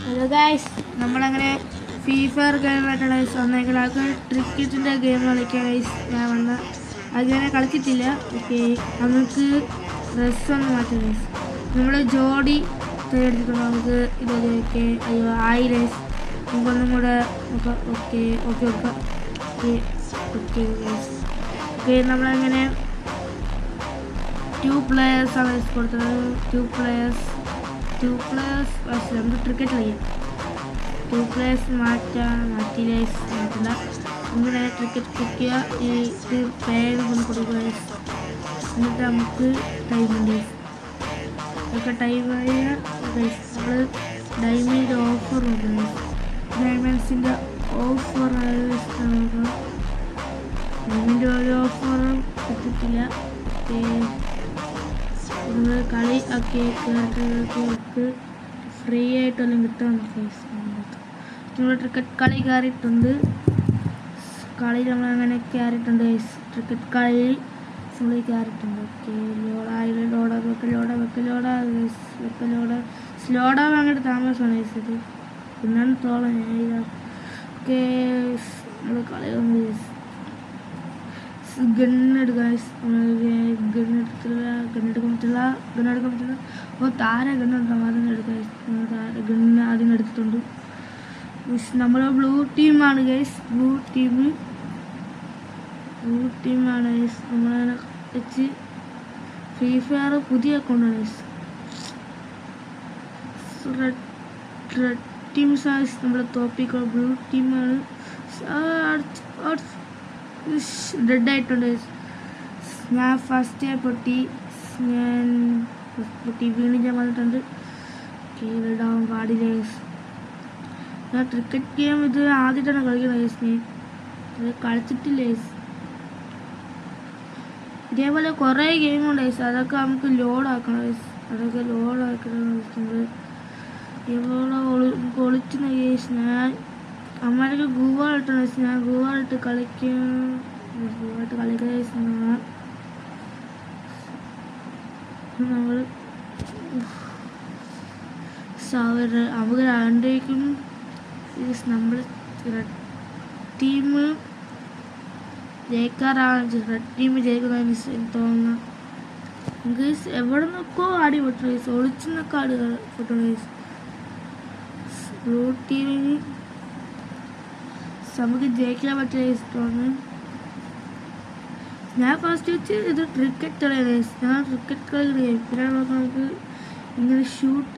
Hello guys, നമ്മളങ്ങനെ free fire ഗെയിമായിട്ടുള്ള വന്നേക്കണം. അത് ക്രിക്കറ്റിൻ്റെ game കളിക്കാൻ ഞാൻ വന്ന അങ്ങനെ കളിച്ചിട്ടില്ല. ഓക്കെ, നമുക്ക് ഡ്രസ്സൊന്ന് മാറ്റാം ഗൈസ്. നമ്മൾ ജോഡി തിരഞ്ഞെടുത്തിട്ടുണ്ട്. നമുക്ക് ഇതൊക്കെ ഓക്കെ. അയ്യോ ആയില്ലേ, നമുക്കൊന്നും കൂടെ നോക്കാം. Okay okay okay okay okay guys. Okay, നമ്മളങ്ങനെ 2 പ്ലെയേഴ്സാണ് കൊടുത്തത്. 2 പ്ലെയേഴ്സ് നമുക്ക് ക്രിക്കറ്റ് കളിക്കാം. 2 പ്ലെയേഴ്സ് മാറ്റില്ല, ഇങ്ങനെ ക്രിക്കറ്റ് കളിക്കുക. ഈ പേര് കൊണ്ട് കൊടുക്കുക. എന്നിട്ട് നമുക്ക് ടൈമുണ്ട്. ഇതൊക്കെ ടൈമായ നമ്മൾ ഡയമണ്ട് ഓഫർ നോക്കുന്നത്. ഡയമണ്ട്സിൻ്റെ ഓഫർ ഡയമണ്ട് ഒരു ഓഫറും കിട്ടിയിട്ടില്ല. കളി ഒക്കെ കേട്ടിട്ട് ഫ്രീ ആയിട്ടെല്ലാം കിട്ടാൻ നമ്മൾ ക്രിക്കറ്റ് കളി കയറിയിട്ടുണ്ട്. കളി നമ്മളങ്ങനെ കയറിയിട്ടുണ്ട്. ക്രിക്കറ്റ് കളി നമ്മൾ കയറിയിട്ടുണ്ട്. ഓക്കെ, സ്ലോഡാവാൻ അങ്ങോട്ട് താമസമാണ് ഇത് പിന്നാണ് തോളം ഞാൻ. ഓക്കെ, നമ്മൾ കളി വന്ന് ഗണ്ണെടുക്കാൻ പറ്റില്ല. ഓ, താര ഗണ്ണുണ്ടാവും, അതിന് എടുക്കാൻ ഗണ്ണ് ആദ്യം എടുത്തിട്ടുണ്ട്. നമ്മൾ ബ്ലൂ ടീമാണ് ഗൈസ്. ബ്ലൂ ടീമാണ് ഗൈസ്. നമ്മളങ്ങനെ വെച്ച് ഫ്രീ ഫയർ പുതിയ അക്കൗണ്ടാണ് ഗൈസ്. റെഡ് ടീം സാസ് നമ്മളെ തോപ്പിക്കുക. ബ്ലൂ ടീമാണ് ഡെഡ് ആയിട്ടുണ്ട്. ഞാൻ ഫസ്റ്റ് പൊട്ടി വീണ് ഞാൻ വന്നിട്ടുണ്ട്. ഡൗൺ പാടില്ല. ഞാൻ ക്രിക്കറ്റ് ഗെയിം ഇത് ആദ്യമായിട്ടാണ് കളിക്കുന്നത്. ഇത് കളിച്ചിട്ടില്ല. ഇതേപോലെ കുറേ ഗെയിമുണ്ട്. അതൊക്കെ നമുക്ക് ലോഡാക്കണം. നമ്മൾ ഇതേപോലെ ഒളിച്ചുന്ന കേസ് ഞാൻ അമ്മയൊക്കെ ഗൂഗിളിട്ടാണ്. ഞാൻ ഗൂഗിളിട്ട് കളിക്കുന്ന നമ്മൾ അവർ രണ്ടേക്കും നമ്മൾ ടീം ജയിക്കാറാണ്. റെഡ് ടീം ജയിക്കുന്നതിന് തോന്നുന്നു. നമുക്ക് എവിടെ നിന്നൊക്കെ ആടി പൊട്ടു, ഒളിച്ചു നിന്നൊക്കെ ആടി പൊട്ടു. ബ്ലൂ ടീമിന് നമുക്ക് ജയിക്കാൻ പറ്റിയ തോന്നുന്നു. ഞാൻ ഫസ്റ്റ് വെച്ച് ഇത് ക്രിക്കറ്റ് കളിയാണ്. ഞാൻ ക്രിക്കറ്റ് കളി പിന്നെ നമുക്ക് ഇങ്ങനെ ഷൂട്ട്